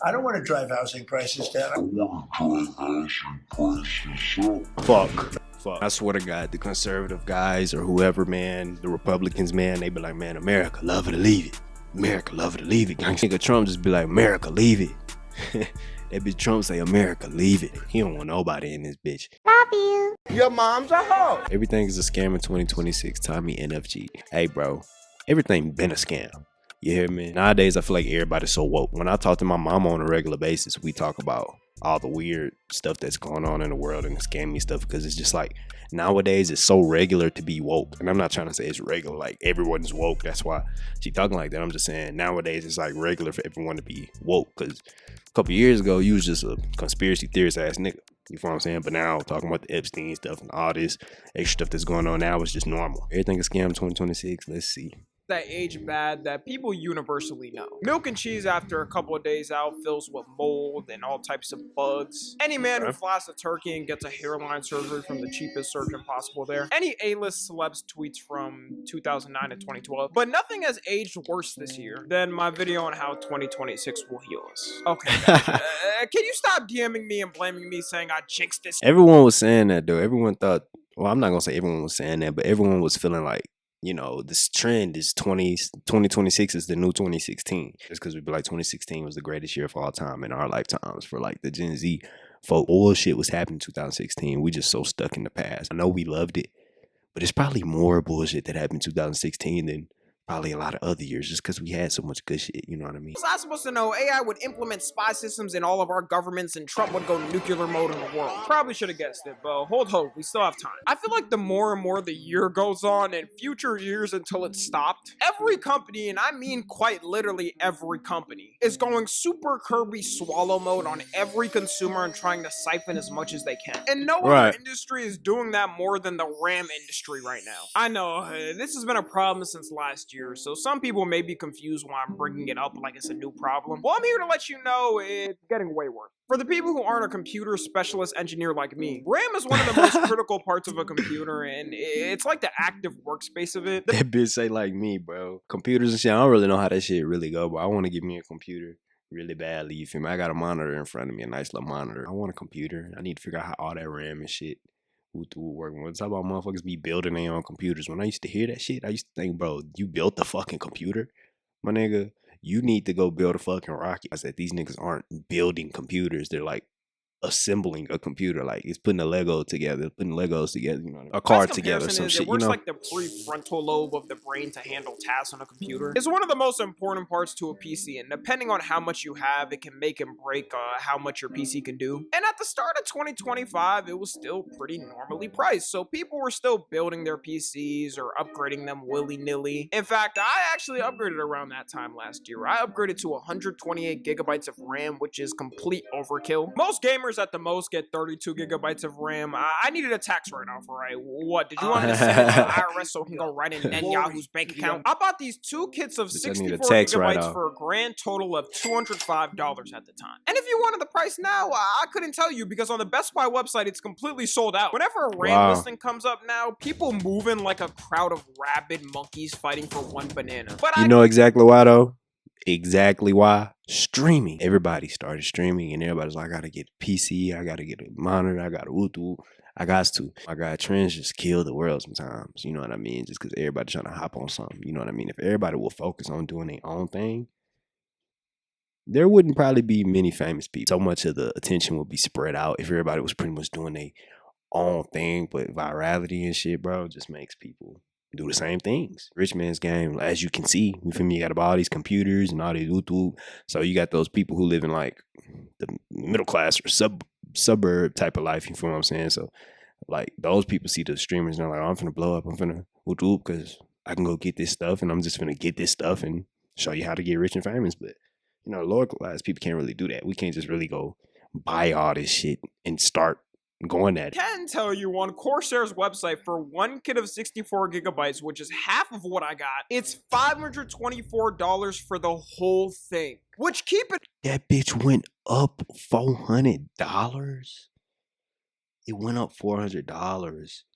I don't want to drive housing prices down. I want to drive housing prices up. Fuck. I swear to God, the conservative guys or whoever, man, the Republicans, man, they be like, man, America, love it or leave it. America, love it or leave it. Nigga Trump just be like, America, leave it. That bitch Trump say, America, leave it. He don't want nobody in this bitch. Love you. Your mom's a hoe. Everything is a scam in 2026. Tommy NFG. Hey, bro, everything been a scam. You hear me? Nowadays, I feel like everybody's so woke. When I talk to my mama on a regular basis, we talk about all the weird stuff that's going on in the world and scammy stuff, because it's just like nowadays it's so regular to be woke. And I'm not trying to say it's regular like everyone's woke, that's why she talking like that. I'm just saying nowadays it's like regular for everyone to be woke, because a couple years ago you was just a conspiracy theorist ass nigga, you know what I'm saying? But now talking about the Epstein stuff and all this extra stuff that's going on now is just normal. Everything is scam 2026. Let's see. That age bad that people universally know. Milk and cheese after a couple of days out fills with mold and all types of bugs. Any man who flies to Turkey and gets a hairline surgery from the cheapest surgeon possible there. Any A-list celebs tweets from 2009 to 2012. But nothing has aged worse this year than my video on how 2026 will heal us. Okay, guys, can you stop DMing me and blaming me saying I jinxed this? Everyone was saying that though. Everyone thought, well, I'm not gonna say everyone was saying that, but everyone was feeling like, you know, this trend is 2026 is the new 2016. Just because we be like 2016 was the greatest year of all time in our lifetimes for like the Gen Z folk. Bullshit was happening in 2016. We just so stuck in the past. I know we loved it, but it's probably more bullshit that happened in 2016 than probably a lot of other years, just because we had so much good shit, you know what I mean? Was I supposed to know AI would implement spy systems in all of our governments and Trump would go nuclear mode in the world? Probably should have guessed it, but hold hope, we still have time. I feel like the more and more the year goes on and future years until it's stopped, every company, and I mean quite literally every company, is going super Kirby swallow mode on every consumer and trying to siphon as much as they can. And no other industry is doing that more than the RAM industry right now. I know, this has been a problem since last year, so some people may be confused why I'm bringing it up like it's a new problem. Well, I'm here to let you know it's getting way worse. For the people who aren't a computer specialist engineer like me, RAM is one of the most critical parts of a computer, and it's like the active workspace of it. That bitch say like me, bro. Computers and shit, I don't really know how that shit really go, but I want to give me a computer really badly, you feel me? I got a monitor in front of me, a nice little monitor. I want a computer. I need to figure out how all that RAM and shit would work. When it's about motherfuckers be building their own computers, when I used to hear that shit, I used to think, bro, you built the fucking computer? My nigga, you need to go build a fucking rocket. I said, these niggas aren't building computers. They're like assembling a computer. Like it's putting a Lego together, putting Legos together, you know, a car together, some shit, it works you know? like the prefrontal lobe of the brain to handle tasks on a computer. It's one of the most important parts to a PC, and depending on how much you have, it can make and break how much your PC can do. And at the start of 2025, it was still pretty normally priced, so people were still building their PCs or upgrading them willy-nilly. In fact, I actually upgraded around that time last year. I upgraded to 128 gigabytes of RAM, which is complete overkill. Most gamers at the most get 32 gigabytes of RAM. I needed a tax write-off, right? What, did you want me to send it to the IRS so it can go right in Netanyahu's bank account? I bought these two kits of 64 gigabytes for a grand total of $205 at the time. And if you wanted the price now, I couldn't tell you, because on the Best Buy website, it's completely sold out. Whenever a RAM listing comes up now, people move in like a crowd of rabid monkeys fighting for one banana. But you know exactly why though? Exactly why? Streaming. Everybody started streaming and everybody's like, I gotta get a PC, I gotta get a monitor, I gotta I got to. My God, trends just kill the world sometimes, you know what I mean? Just because everybody's trying to hop on something, you know what I mean? If everybody will focus on doing their own thing, there wouldn't probably be many famous people. So much of the attention would be spread out if everybody was pretty much doing their own thing. But virality and shit, bro, just makes people do the same things. Rich man's game, as you can see, you feel me? You got all these computers and all these YouTube. So you got those people who live in like the middle class or suburb type of life, you feel what I'm saying? So like those people see the streamers and they're like, oh, I'm finna blow up, I'm finna YouTube because I can go get this stuff and I'm just finna get this stuff and show you how to get rich and famous. But you know, lower class people can't really do that. We can't just really go buy all this shit and start going at it. I can tell you on Corsair's website, for one kit of 64 gigabytes, which is half of what I got, it's $524 for the whole thing. Which, keep it— that bitch went up $400. It went up $400.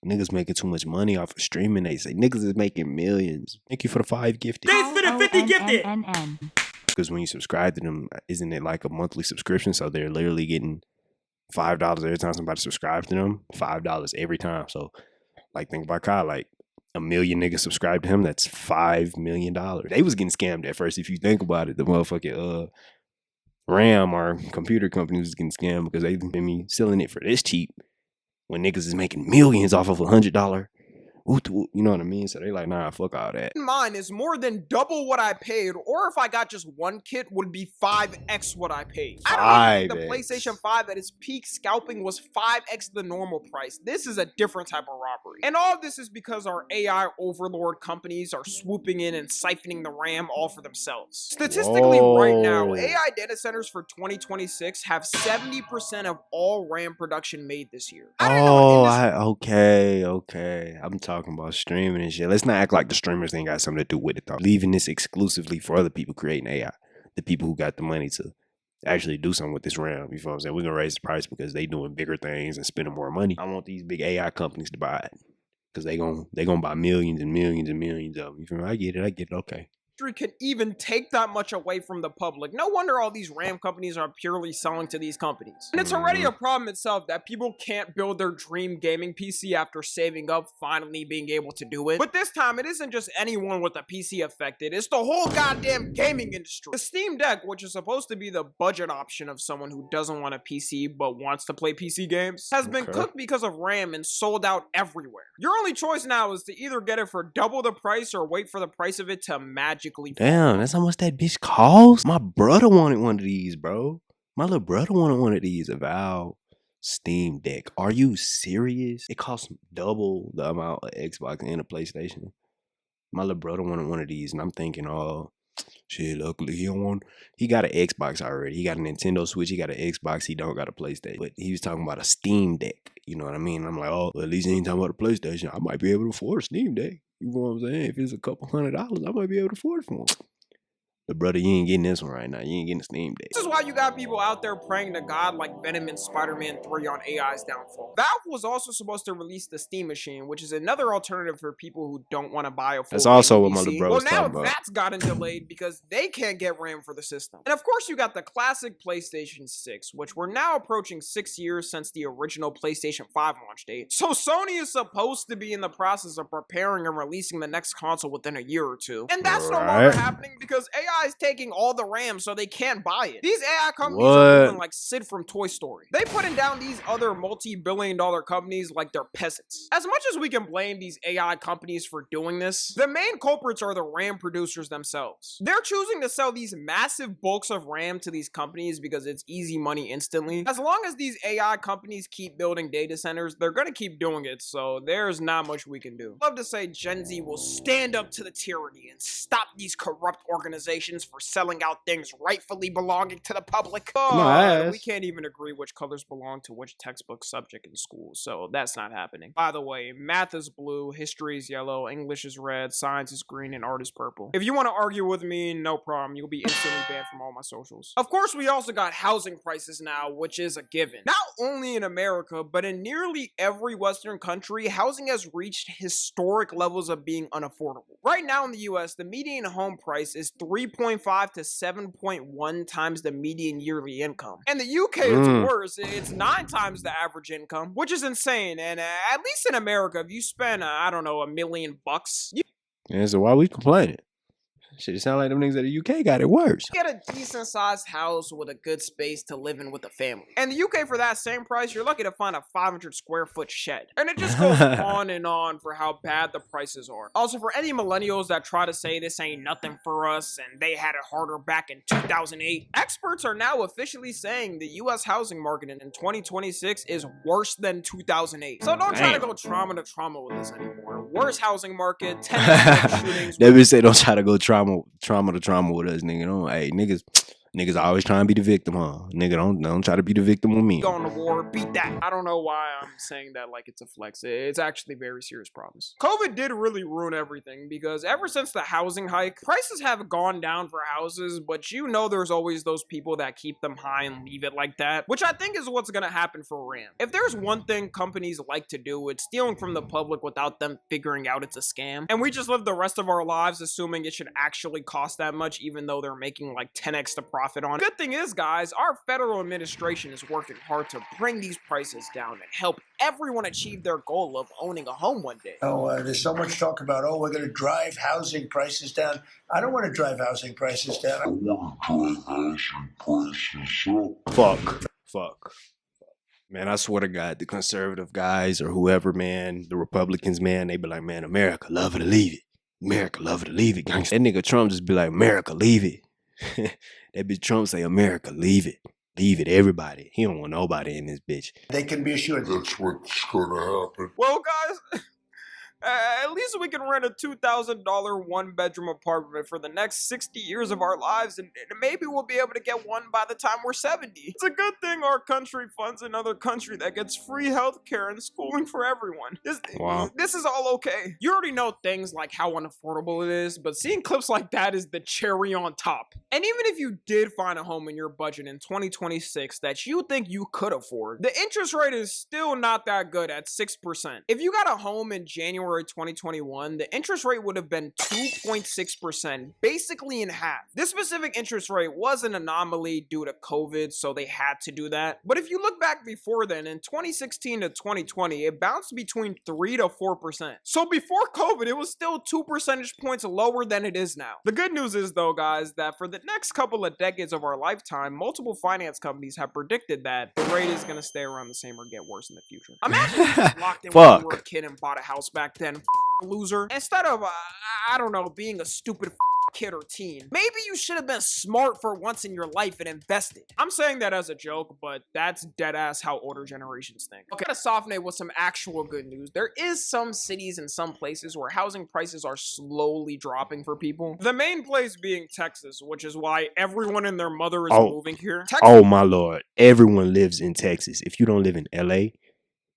Niggas making too much money off of streaming. They say niggas is making millions. Thank you for the 5 gifted. Thanks for the 50 gifted. because when you subscribe to them, isn't it like a monthly subscription? So they're literally getting $5 every time somebody subscribes to them. $5 every time. So like think about Kyle, like 1 million niggas subscribed to him. That's $5 million. They was getting scammed at first. If you think about it, the motherfucking RAM or computer company was getting scammed because they been selling it for this cheap when niggas is making millions off of $100. You know what I mean? So they like, nah, fuck all that. Mine is more than double what I paid, or if I got just one kit, would be 5x what I paid. I don't even think the PlayStation 5 at its peak scalping was 5x the normal price. This is a different type of robbery. And all of this is because our AI overlord companies are swooping in and siphoning the RAM all for themselves. Statistically, right now, AI data centers for 2026 have 70% of all RAM production made this year. Okay. I'm talking about streaming and shit. Let's not act like the streamers ain't got something to do with it though. Leaving this exclusively for other people creating AI. The people who got the money to actually do something with this RAM. You feel what I'm saying? We're gonna raise the price because they doing bigger things and spending more money. I want these big AI companies to buy it. Because they gonna buy millions and millions and millions of them. You feel me? I get it, okay. Can even take that much away from the public. No wonder all these RAM companies are purely selling to these companies. And it's already a problem itself that people can't build their dream gaming PC after saving up, finally being able to do it. But this time, it isn't just anyone with a PC affected, it's the whole goddamn gaming industry. The Steam Deck, which is supposed to be the budget option of someone who doesn't want a PC but wants to play PC games, has been cooked because of RAM and sold out everywhere. Your only choice now is to either get it for double the price or wait for the price of it to magically. Damn, that's how much that bitch costs? My brother wanted one of these, bro. My little brother wanted one of these. A Valve Steam Deck. Are you serious? It costs double the amount of Xbox and a PlayStation. My little brother wanted one of these, and I'm thinking, oh, shit, luckily he got an Xbox already. He got a Nintendo Switch, he got an Xbox, he don't got a PlayStation. But he was talking about a Steam Deck. You know what I mean? I'm like, oh, well, at least he ain't talking about a PlayStation. I might be able to afford a Steam Deck. You know what I'm saying? If it's a couple $100, I might be able to afford it for him. But brother, you ain't getting this one right now. You ain't getting a Steam Deck. This is why you got people out there praying to God like Venom and Spider-Man 3 on AI's downfall. Valve was also supposed to release the Steam Machine, which is another alternative for people who don't want to buy a full That's also what PC. my little bro was talking about. Well, now that's gotten delayed because they can't get RAM for the system. And of course, you got the classic PlayStation 6, which we're now approaching 6 years since the original PlayStation 5 launch date. So Sony is supposed to be in the process of preparing and releasing the next console within a year or two. And that's no longer happening because AI is taking all the RAM so they can't buy it. These AI companies are moving like Sid from Toy Story. They putting down these other multi-billion-dollar companies like they're peasants. As much as we can blame these AI companies for doing this, the main culprits are the RAM producers themselves. They're choosing to sell these massive bulks of RAM to these companies because it's easy money instantly. As long as these AI companies keep building data centers, they're gonna keep doing it, so there's not much we can do. I'd love to say Gen Z will stand up to the tyranny and stop these corrupt organizations for selling out things rightfully belonging to the public. But we can't even agree which colors belong to which textbook subject in school, so that's not happening. By the way, math is blue, history is yellow, English is red, science is green, and art is purple. If you want to argue with me, no problem. You'll be instantly banned from all my socials. Of course, we also got housing prices now, which is a given. Not only in America, but in nearly every Western country, housing has reached historic levels of being unaffordable. Right now in the US, the median home price is 3.5 to 7.1 times the median yearly income. And the UK, it's worse. It's 9 times the average income, which is insane. And at least in America, if you spend, I don't know, $1 million, yeah, so why we complaining? Shit, it sound like them niggas at the UK got it worse. Get a decent sized house with a good space to live in with a family. And the UK, for that same price, you're lucky to find a 500 square foot shed. And it just goes on and on for how bad the prices are. Also, for any millennials that try to say this ain't nothing for us and they had it harder back in 2008, experts are now officially saying the US housing market in 2026 is worse than 2008. So don't try to go trauma to trauma with this anymore. Worse housing market, 10 shootings. They say don't try to go trauma to trauma with us, nigga. Don't, hey, Niggas always trying to be the victim, huh? Nigga, don't try to be the victim with me. Going to war, beat that. I don't know why I'm saying that like it's a flex. It's actually very serious problems. COVID did really ruin everything because ever since the housing hike, prices have gone down for houses, but you know there's always those people that keep them high and leave it like that, which I think is what's gonna happen for RAM. If there's one thing companies like to do, it's stealing from the public without them figuring out it's a scam. And we just live the rest of our lives assuming it should actually cost that much, even though they're making like 10x the profit on it. Good thing is, guys, our federal administration is working hard to bring these prices down and help everyone achieve their goal of owning a home one day. Oh, there's so much talk about, oh, we're going to drive housing prices down. I don't want to drive housing prices down. I want to drive housing prices up. Fuck. Man, I swear to God, the conservative guys or whoever, man, the Republicans, man, they be like, man, America, love it or leave it. America, love it or leave it. That nigga Trump just be like, America, leave it. That bitch Trump say, America, leave it. Leave it, everybody. He don't want nobody in this bitch. They can be assured that's what's going to happen. Well, guys, at least we can rent a $2,000 one-bedroom apartment for the next 60 years of our lives, and maybe we'll be able to get one by the time we're 70. It's a good thing our country funds another country that gets free healthcare and schooling for everyone. This is all okay. You already know things like how unaffordable it is, but seeing clips like that is the cherry on top. And even if you did find a home in your budget in 2026 that you think you could afford, the interest rate is still not that good at 6%. If you got a home in January 2021, the interest rate would have been 2.6%, basically in half. This specific interest rate was an anomaly due to COVID, so they had to do that. But if you look back before then, in 2016 to 2020, it bounced between 3 to 4%. So before COVID, it was still 2 percentage points lower than it is now. The good news is, though, guys, that for the next couple of decades of our lifetime, multiple finance companies have predicted that the rate is going to stay around the same or get worse in the future. Imagine you just locked in when you were a kid and bought a house back then, loser. Instead of, I don't know, being a stupid kid or teen, maybe you should have been smart for once in your life and invested. I'm saying that as a joke, but that's dead ass how older generations think. Okay, to soften it with some actual good news, there is some cities and some places where housing prices are slowly dropping for people. The main place being Texas, which is why everyone and their mother is moving here. Oh my lord, everyone lives in Texas. If you don't live in LA,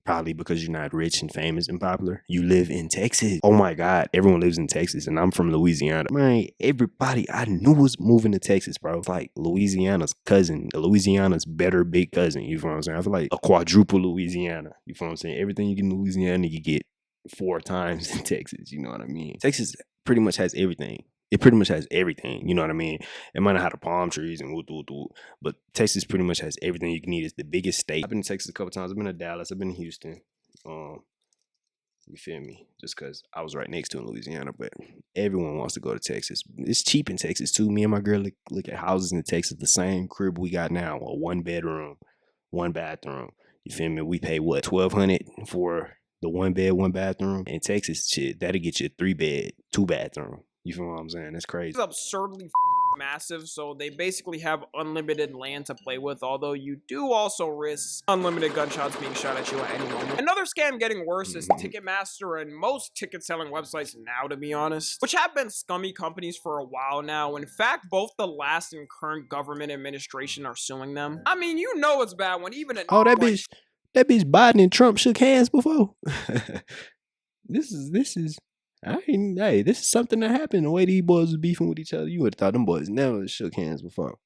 probably because you're not rich and famous and popular, you live in Texas. Oh my God, everyone lives in Texas, and I'm from Louisiana. Man, everybody I knew was moving to Texas, bro. It's like Louisiana's cousin, Louisiana's better big cousin. You feel what I'm saying? I feel like a quadruple Louisiana. You feel what I'm saying? Everything you get in Louisiana, you get 4 times in Texas. You know what I mean? Texas pretty much has everything. It pretty much has everything, you know what I mean? It might not have the palm trees and but Texas pretty much has everything you can need. It's the biggest state. I've been to Texas a couple times. I've been to Dallas. I've been to Houston. You feel me? Just because I was right next to in Louisiana, but everyone wants to go to Texas. It's cheap in Texas too. Me and my girl look at houses in Texas, the same crib we got now, a 1 bedroom, 1 bathroom. You feel me? We pay what, $1,200 for the 1 bed, 1 bathroom? In Texas, shit, that'll get you a 3 bed, 2 bathroom. You feel what I'm saying? That's crazy. It's absurdly massive, so they basically have unlimited land to play with, although you do also risk unlimited gunshots being shot at you at any moment. Another scam getting worse is Ticketmaster and most ticket-selling websites now, to be honest, which have been scummy companies for a while now. In fact, both the last and current government administration are suing them. I mean, you know it's bad when even that bitch Biden and Trump shook hands before. This is this is something that happened. The way these boys was beefing with each other, you would have thought them boys never shook hands before.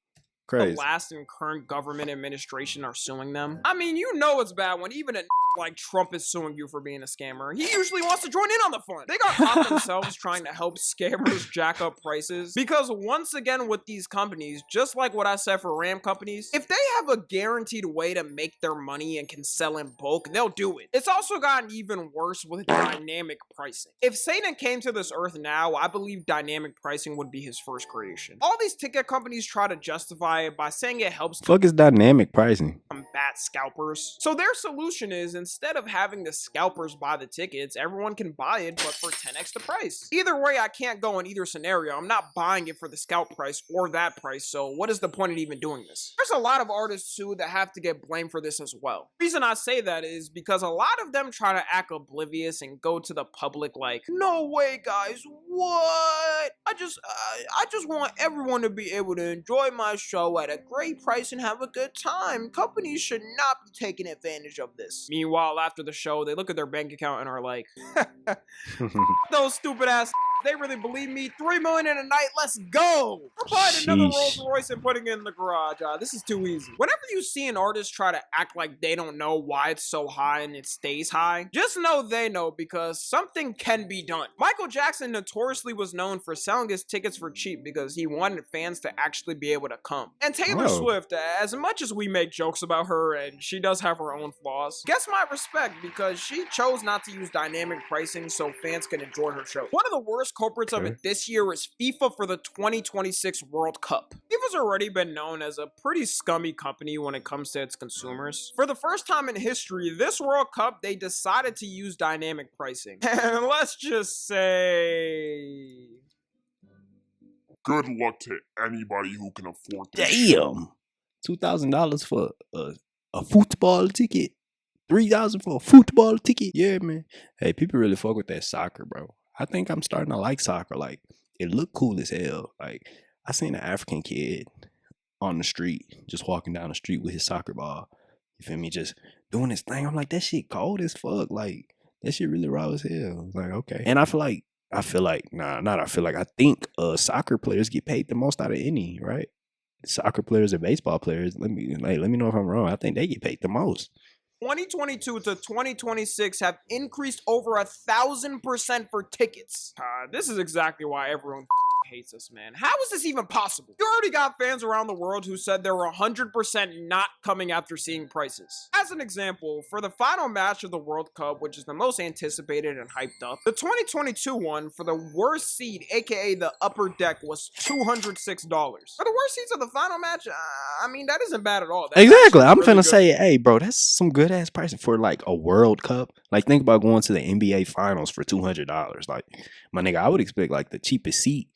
Crazy. The last and current government administration are suing them. I mean, you know it's bad when even a like Trump is suing you for being a scammer. He usually wants to join in on the fun. They got caught themselves trying to help scammers jack up prices. Because once again with these companies, just like what I said for RAM companies, if they have a guaranteed way to make their money and can sell in bulk, they'll do it. It's also gotten even worse with dynamic pricing. If Satan came to this earth now, I believe dynamic pricing would be his first creation. All these ticket companies try to justify it by saying it helps fuck is dynamic pricing. combat at scalpers. So their solution is, instead of having the scalpers buy the tickets, everyone can buy it, but for 10x the price. Either way, I can't go in either scenario. I'm not buying it for the scalp price or that price, so what is the point of even doing this? There's a lot of artists too that have to get blamed for this as well. The reason I say that is because a lot of them try to act oblivious and go to the public like, no way guys, what? I just want everyone to be able to enjoy my show at a great price and have a good time. Companies should not be taking advantage of this. Meanwhile, after the show, they look at their bank account and are like, those stupid ass, they really believe me. $3 million in a night, let's go. I'm buying another Rolls Royce and putting it in the garage. This is too easy. Whenever you see an artist try to act like they don't know why it's so high and it stays high, just know they know, because something can be done. Michael Jackson notoriously was known for selling his tickets for cheap because he wanted fans to actually be able to come. And Taylor Swift, as much as we make jokes about her and she does have her own flaws, gets my respect because she chose not to use dynamic pricing so fans can enjoy her show. One of the worst culprits of it this year is FIFA for the 2026 World Cup. FIFA's already been known as a pretty scummy company when it comes to its consumers. For the first time in history, this World Cup, they decided to use dynamic pricing. And let's just say, good luck to anybody who can afford this. Damn. $2,000 for a football ticket. $3,000 for a football ticket. Yeah, man. Hey, people really fuck with that soccer, bro. I think I'm starting to like soccer. Like, it looked cool as hell. Like, I seen an African kid on the street, just walking down the street with his soccer ball. You feel me? Just doing his thing. I'm like, that shit cold as fuck. Like, that shit really raw as hell. Like, okay. And I think soccer players get paid the most out of any, right? Soccer players and baseball players. Let me know if I'm wrong. I think they get paid the most. 2022 to 2026 have increased over 1,000% for tickets. This is exactly why everyone hates us, man. How is this even possible? You already got fans around the world who said they were 100% not coming after seeing prices. As an example, for the final match of the World Cup, which is the most anticipated and hyped up, the 2022 one for the worst seat, aka the upper deck, was $206. For the worst seats of the final match, I mean, that isn't bad at all. That's exactly. I'm really finna good. say, hey, bro, that's some good ass pricing for like a World Cup. Like, think about going to the NBA Finals for $200. Like, my nigga, I would expect like the cheapest seat.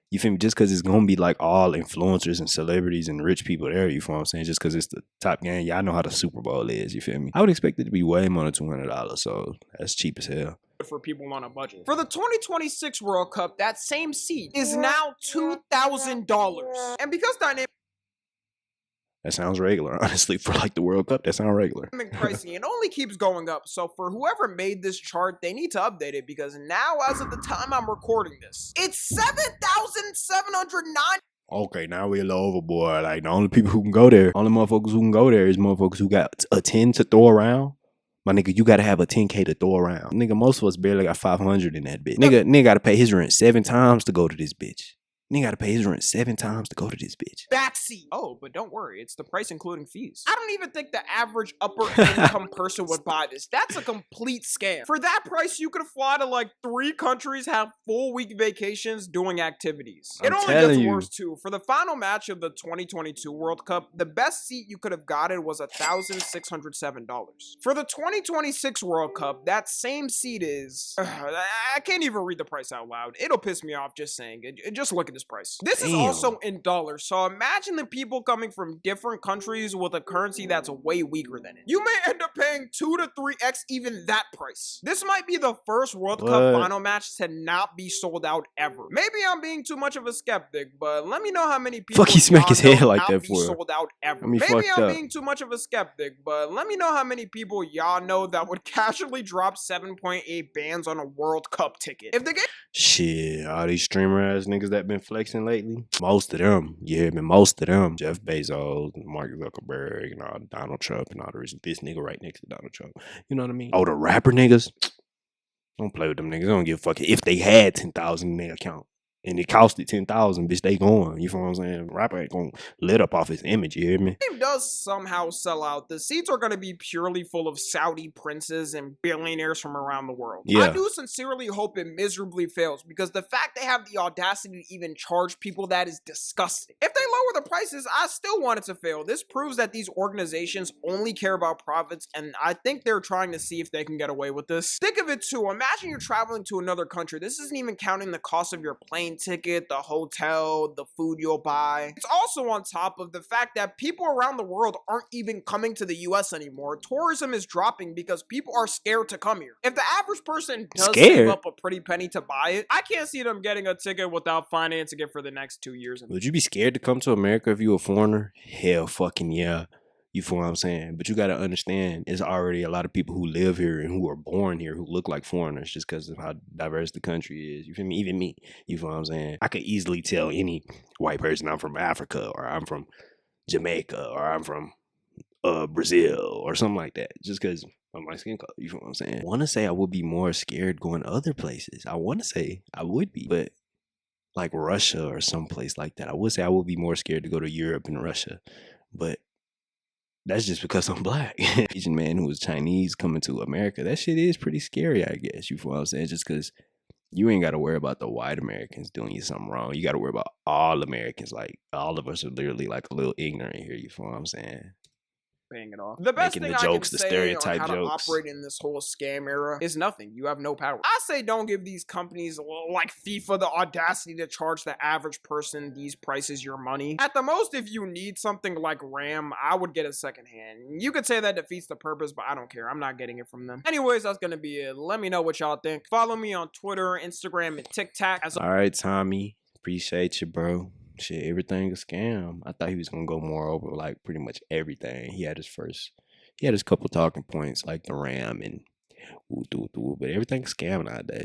You feel me? Just because it's gonna be like all influencers and celebrities and rich people there. You feel what I'm saying? Just because it's the top game. Yeah, I know how the Super Bowl is. You feel me? I would expect it to be way more than $200. So that's cheap as hell. For people on a budget. For the 2026 World Cup, that same seat is now $2,000. And because dynamic That sounds regular, honestly. For like the World Cup, that sounds regular. pricing, it only keeps going up. So for whoever made this chart, they need to update it, because now, as of the time I'm recording this, it's $7,709. Okay, now we're a little overboard. Like, the only people who can go there, only motherfuckers who can go there is motherfuckers who got a 10 to throw around. My nigga, you gotta have a 10K to throw around. Nigga, most of us barely got 500 in that bitch. Nigga gotta pay his rent 7 times to go to this bitch. Nigga gotta pay his rent 7 times to go to this bitch. Backseat. Oh, but don't worry, it's the price including fees. I don't even think the average upper income person would buy this. That's a complete scam. For that price, you could fly to like 3 countries, have full week vacations doing activities. It only gets worse too. For the final match of the 2022 World Cup, the best seat you could have gotten was $1,607. For the 2026 World Cup, that same seat is... I can't even read the price out loud. It'll piss me off just saying it. Just look at this price. This is also in dollars, so imagine the people coming from different countries with a currency that's way weaker than it. You may end up paying 2 to 3x even that price. This might be the first World Cup final match to not be sold out ever. Maybe I'm being too much of a skeptic, but let me know how many people fuck he smack his head like that for sold out ever. Maybe I'm being too much of a skeptic, but let me know how many people y'all know that would casually drop 7.8 bands on a World Cup ticket. If the game shit, all these streamer ass niggas that been flexing lately, most of them, yeah, man, most of them, Jeff Bezos, Mark Zuckerberg, and all Donald Trump, and all the reason this nigga right next to Donald Trump. You know what I mean? Oh, the rapper niggas, don't play with them niggas. I don't give a fuck if they had 10,000 in their account. and it costed 10,000, bitch, they going. You feel what I'm saying? Rapper ain't gonna lit up off his image, you hear me? Game does somehow sell out, the seats are going to be purely full of Saudi princes and billionaires from around the world. Yeah. I do sincerely hope it miserably fails, because the fact they have the audacity to even charge people that is disgusting. If they lower the prices, I still want it to fail. This proves that these organizations only care about profits, and I think they're trying to see if they can get away with this. Think of it too, imagine you're traveling to another country. This isn't even counting the cost of your plane ticket, the hotel, the food you'll buy. It's also on top of the fact that people around the world aren't even coming to the US anymore. Tourism is dropping because people are scared to come here. If the average person does save up a pretty penny to buy it, I can't see them getting a ticket without financing it for the next 2 years. Would you be scared to come to America if you a foreigner? Hell fucking yeah. You feel what I'm saying? But you got to understand, there's already a lot of people who live here and who are born here who look like foreigners just because of how diverse the country is. You feel me? Even me. You feel what I'm saying? I could easily tell any white person I'm from Africa, or I'm from Jamaica, or I'm from Brazil or something like that, just because of my skin color. You feel what I'm saying? I want to say I would be more scared going other places. I want to say I would be, but like Russia or someplace like that. I would say I would be more scared to go to Europe and Russia, but that's just because I'm black. Asian man who was Chinese coming to America, that shit is pretty scary, I guess. You feel what I'm saying? Just because you ain't got to worry about the white Americans doing you something wrong. You got to worry about all Americans. Like, all of us are literally like a little ignorant here. You feel what I'm saying? It off. The best Making thing the jokes, I can the say stereotype on how jokes. to operate in this whole scam era is nothing. You have no power. I say don't give these companies like FIFA the audacity to charge the average person these prices your money. At the most, if you need something like RAM, I would get it secondhand. You could say that defeats the purpose, but I don't care. I'm not getting it from them. Anyways, that's gonna be it. Let me know what y'all think. Follow me on Twitter, Instagram, and TikTok. All right, Tommy. Appreciate you, bro. Shit, everything a scam. I thought he was gonna go more over like pretty much everything. He had his couple talking points like the RAM and but everything's scam nowadays.